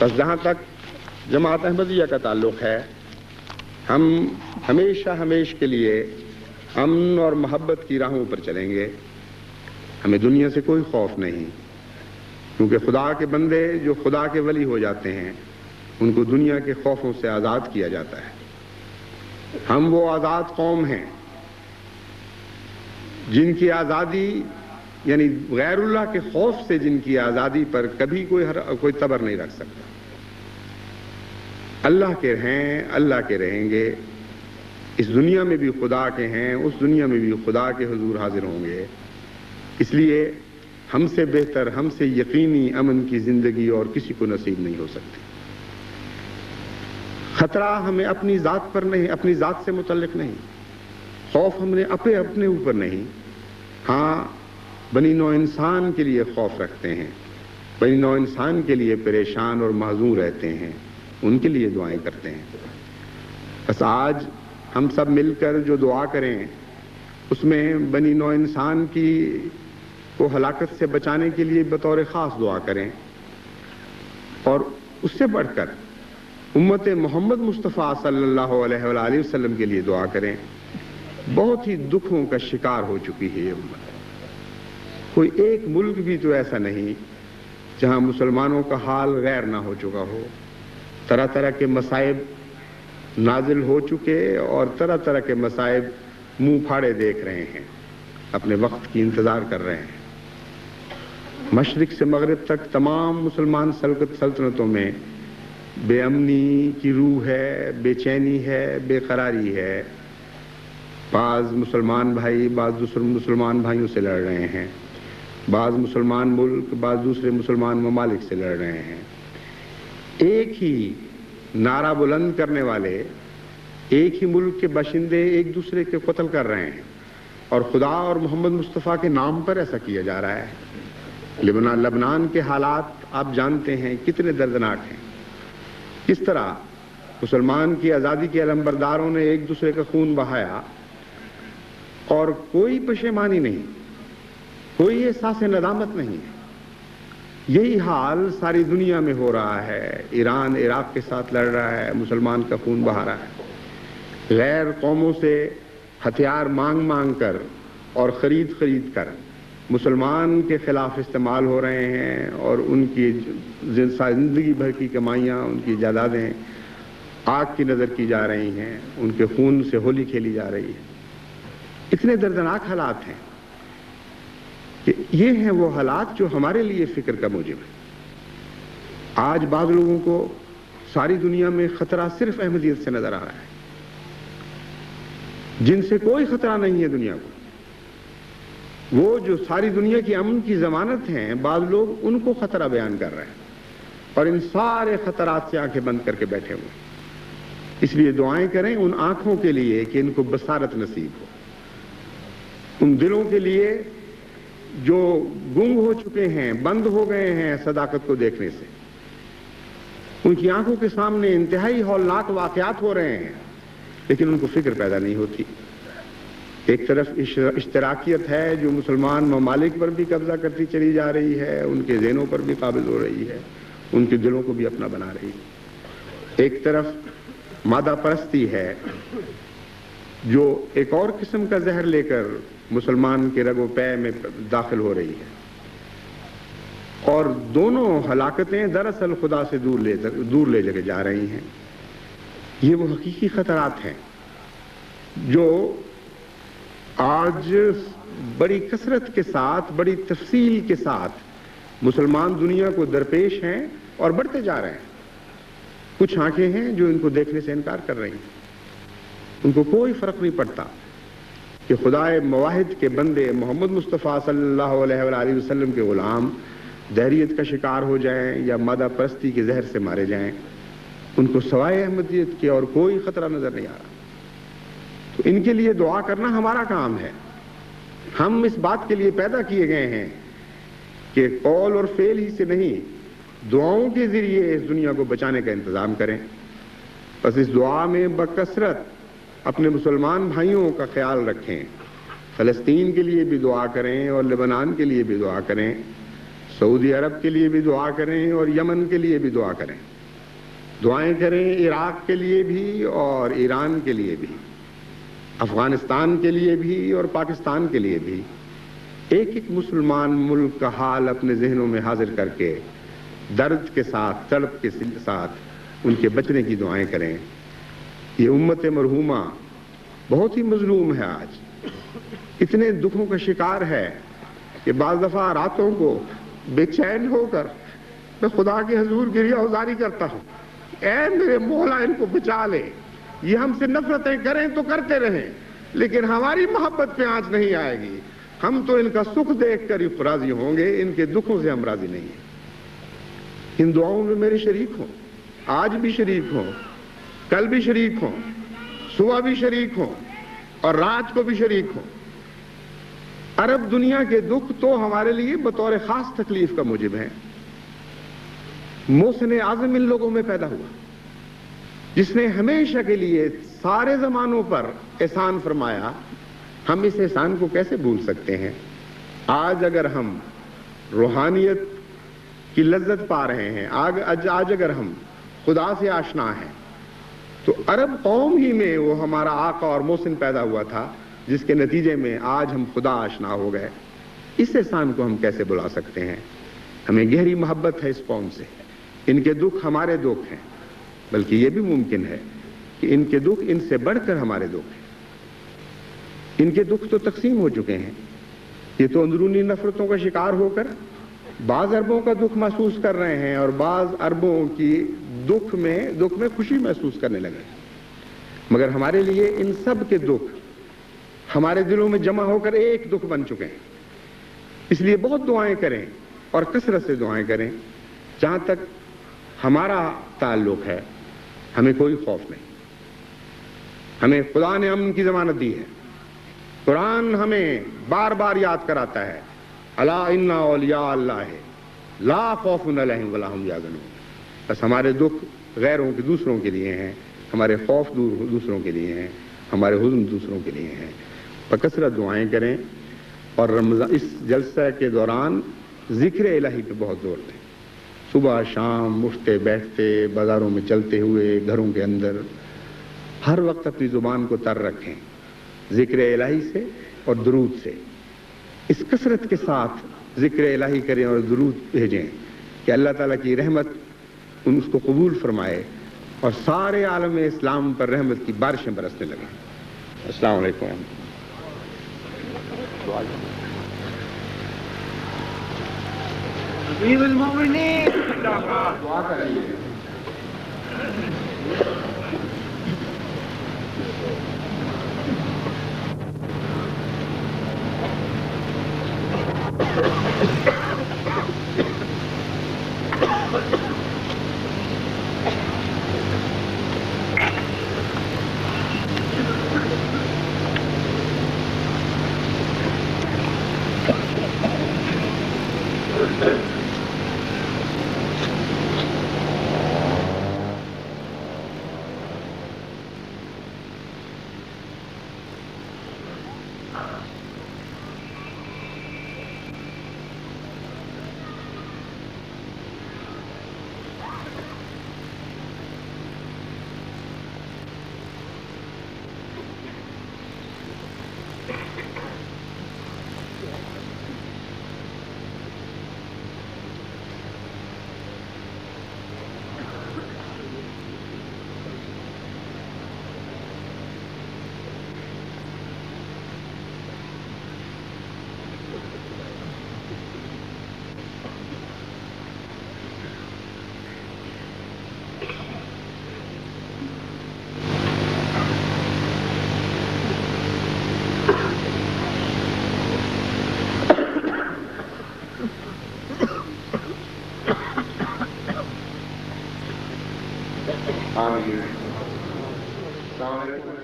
بس جہاں تک جماعت احمدیہ کا تعلق ہے، ہم ہمیشہ کے لیے امن اور محبت کی راہوں پر چلیں گے. ہمیں دنیا سے کوئی خوف نہیں، کیونکہ خدا کے بندے جو خدا کے ولی ہو جاتے ہیں ان کو دنیا کے خوفوں سے آزاد کیا جاتا ہے. ہم وہ آزاد قوم ہیں جن کی آزادی، یعنی غیر اللہ کے خوف سے جن کی آزادی پر کبھی کوئی تبر نہیں رکھ سکتا. اللہ کے ہیں، اللہ کے رہیں گے. اس دنیا میں بھی خدا کے ہیں، اس دنیا میں بھی خدا کے حضور حاضر ہوں گے. اس لیے ہم سے بہتر، ہم سے یقینی امن کی زندگی اور کسی کو نصیب نہیں ہو سکتی. خطرہ ہمیں اپنی ذات پر نہیں، اپنی ذات سے متعلق نہیں. خوف ہم نے اپنے اوپر نہیں. ہاں، بنی نوع انسان کے لیے خوف رکھتے ہیں، بنی نوع انسان کے لیے پریشان اور محزون رہتے ہیں، ان کے لیے دعائیں کرتے ہیں. بس آج ہم سب مل کر جو دعا کریں اس میں بنی نوع انسان کو ہلاکت سے بچانے کے لیے بطور خاص دعا کریں، اور اس سے بڑھ کر امت محمد مصطفیٰ صلی اللہ علیہ وآلہ وسلم کے لیے دعا کریں. بہت ہی دکھوں کا شکار ہو چکی ہے یہ امت. کوئی ایک ملک بھی تو ایسا نہیں جہاں مسلمانوں کا حال غیر نہ ہو چکا ہو. طرح طرح کے مصائب نازل ہو چکے اور طرح طرح کے مصائب منہ پھاڑے دیکھ رہے ہیں، اپنے وقت کی انتظار کر رہے ہیں. مشرق سے مغرب تک تمام مسلمان سلطنتوں میں بے امنی کی روح ہے، بے چینی ہے، بے قراری ہے. بعض مسلمان بھائی بعض دوسرے مسلمان بھائیوں سے لڑ رہے ہیں، بعض مسلمان ملک بعض دوسرے مسلمان ممالک سے لڑ رہے ہیں. ایک ہی نعرہ بلند کرنے والے، ایک ہی ملک کے باشندے ایک دوسرے کے قتل کر رہے ہیں، اور خدا اور محمد مصطفیٰ کے نام پر ایسا کیا جا رہا ہے. لبنان کے حالات آپ جانتے ہیں کتنے دردناک ہیں. کس طرح مسلمان کی آزادی کے علمبرداروں نے ایک دوسرے کا خون بہایا اور کوئی پشیمانی نہیں، کوئی احساس ندامت نہیں. یہی حال ساری دنیا میں ہو رہا ہے. ایران عراق کے ساتھ لڑ رہا ہے، مسلمان کا خون بہا رہا ہے. غیر قوموں سے ہتھیار مانگ کر اور خرید کر مسلمان کے خلاف استعمال ہو رہے ہیں، اور ان کی زندگی بھر کی کمائیاں، ان کی جائیدادیں آگ کی نظر کی جا رہی ہیں، ان کے خون سے ہولی کھیلی جا رہی ہے. اتنے دردناک حالات ہیں کہ یہ ہیں وہ حالات جو ہمارے لیے فکر کا موجب ہے. آج بعض لوگوں کو ساری دنیا میں خطرہ صرف احمدیت سے نظر آ رہا ہے، جن سے کوئی خطرہ نہیں ہے دنیا کو. وہ جو ساری دنیا کی امن کی ضمانت ہیں، بعض لوگ ان کو خطرہ بیان کر رہے ہیں اور ان سارے خطرات سے آنکھیں بند کر کے بیٹھے ہوئے. اس لیے دعائیں کریں ان آنکھوں کے لیے کہ ان کو بصارت نصیب ہو، ان دلوں کے لیے جو گنگ ہو چکے ہیں، بند ہو گئے ہیں صداقت کو دیکھنے سے. ان کی آنکھوں کے سامنے انتہائی ہولناک واقعات ہو رہے ہیں، لیکن ان کو فکر پیدا نہیں ہوتی. ایک طرف اشتراکیت ہے جو مسلمان ممالک پر بھی قبضہ کرتی چلی جا رہی ہے، ان کے ذہنوں پر بھی قابض ہو رہی ہے، ان کے دلوں کو بھی اپنا بنا رہی ہے. ایک طرف مادہ پرستی ہے جو ایک اور قسم کا زہر لے کر مسلمان کے رگ و پے میں داخل ہو رہی ہے. اور دونوں ہلاکتیں دراصل خدا سے دور لے جگہ جا رہی ہیں. یہ وہ حقیقی خطرات ہیں جو آج بڑی کثرت کے ساتھ، بڑی تفصیل کے ساتھ مسلمان دنیا کو درپیش ہیں اور بڑھتے جا رہے ہیں. کچھ آنکھیں ہیں جو ان کو دیکھنے سے انکار کر رہی ہیں. ان کو کوئی فرق نہیں پڑتا کہ خدائے مواحد کے بندے محمد مصطفیٰ صلی اللہ علیہ وآلہ وسلم کے غلام دہریت کا شکار ہو جائیں یا مادہ پرستی کے زہر سے مارے جائیں. ان کو سوائے احمدیت کے اور کوئی خطرہ نظر نہیں آ رہا. تو ان کے لیے دعا کرنا ہمارا کام ہے. ہم اس بات کے لیے پیدا کیے گئے ہیں کہ قول اور فعل ہی سے نہیں، دعاؤں کے ذریعے اس دنیا کو بچانے کا انتظام کریں. بس اس دعا میں بکثرت اپنے مسلمان بھائیوں کا خیال رکھیں. فلسطین کے لیے بھی دعا کریں اور لبنان کے لیے بھی دعا کریں. سعودی عرب کے لیے بھی دعا کریں اور یمن کے لیے بھی دعا کریں. دعائیں کریں عراق کے لیے بھی اور ایران کے لیے بھی، افغانستان کے لیے بھی اور پاکستان کے لیے بھی. ایک ایک مسلمان ملک کا حال اپنے ذہنوں میں حاضر کر کے درد کے ساتھ، تڑپ کے ساتھ ان کے بچنے کی دعائیں کریں. یہ امت مرحومہ بہت ہی مظلوم ہے، آج اتنے دکھوں کا شکار ہے کہ بعض دفعہ راتوں کو بے چین ہو کر میں خدا کے حضور گریہ گزاری کرتا ہوں، اے میرے مولا ان کو بچا لے. یہ ہم سے نفرتیں کریں تو کرتے رہیں، لیکن ہماری محبت پہ آنچ نہیں آئے گی. ہم تو ان کا سکھ دیکھ کر ہی راضی ہوں گے، ان کے دکھوں سے ہم راضی نہیں ہیں. ان دعاؤں میں میرے شریک ہوں، آج بھی شریک ہوں، کل بھی شریک ہوں، صبح بھی شریک ہوں اور رات کو بھی شریک ہوں. عرب دنیا کے دکھ تو ہمارے لیے بطور خاص تکلیف کا موجب ہیں. محسن اعظم ان لوگوں میں پیدا ہوا جس نے ہمیشہ کے لیے سارے زمانوں پر احسان فرمایا. ہم اس احسان کو کیسے بھول سکتے ہیں؟ آج اگر ہم روحانیت کی لذت پا رہے ہیں، آج اگر ہم خدا سے آشنا ہیں، تو عرب قوم ہی میں وہ ہمارا آقا اور محسن پیدا ہوا تھا جس کے نتیجے میں آج ہم خدا آشنا ہو گئے. اس احسان کو ہم کیسے بلا سکتے ہیں؟ ہمیں گہری محبت ہے اس قوم سے. ان کے دکھ ہمارے دکھ ہیں، بلکہ یہ بھی ممکن ہے کہ ان کے دکھ ان سے بڑھ کر ہمارے دکھ ہیں. ان کے دکھ تو تقسیم ہو چکے ہیں. یہ تو اندرونی نفرتوں کا شکار ہو کر بعض اربوں کا دکھ محسوس کر رہے ہیں اور بعض اربوں کی دکھ میں خوشی محسوس کرنے لگے. مگر ہمارے لیے ان سب کے دکھ ہمارے دلوں میں جمع ہو کر ایک دکھ بن چکے ہیں. اس لیے بہت دعائیں کریں اور کثرت سے دعائیں کریں. جہاں تک ہمارا تعلق ہے ہمیں کوئی خوف نہیں. ہمیں خدا نے امن کی ضمانت دی ہے. قرآن ہمیں بار بار یاد کراتا ہے، الا ان اولیاء اللہ لا خوف علیہم ولا ہم یحزنون. بس ہمارے دکھ غیروں کے دوسروں کے لیے ہیں، ہمارے خوف دوسروں کے لیے ہیں، ہمارے حزن دوسروں کے لیے ہیں. بکثرت دعائیں کریں اور رمضان اس جلسہ کے دوران ذکر الہی پہ بہت زور دیں. صبح شام اٹھتے بیٹھتے، بازاروں میں چلتے ہوئے، گھروں کے اندر، ہر وقت اپنی زبان کو تر رکھیں ذکر الہی سے اور درود سے. اس کثرت کے ساتھ ذکر الہی کریں اور درود بھیجیں کہ اللہ تعالیٰ کی رحمت اس کو قبول فرمائے اور سارے عالم اسلام پر رحمت کی بارشیں برسنے لگیں. السلام علیکم. امیر المومنین دعا کریں. آمین. السلام علیکم.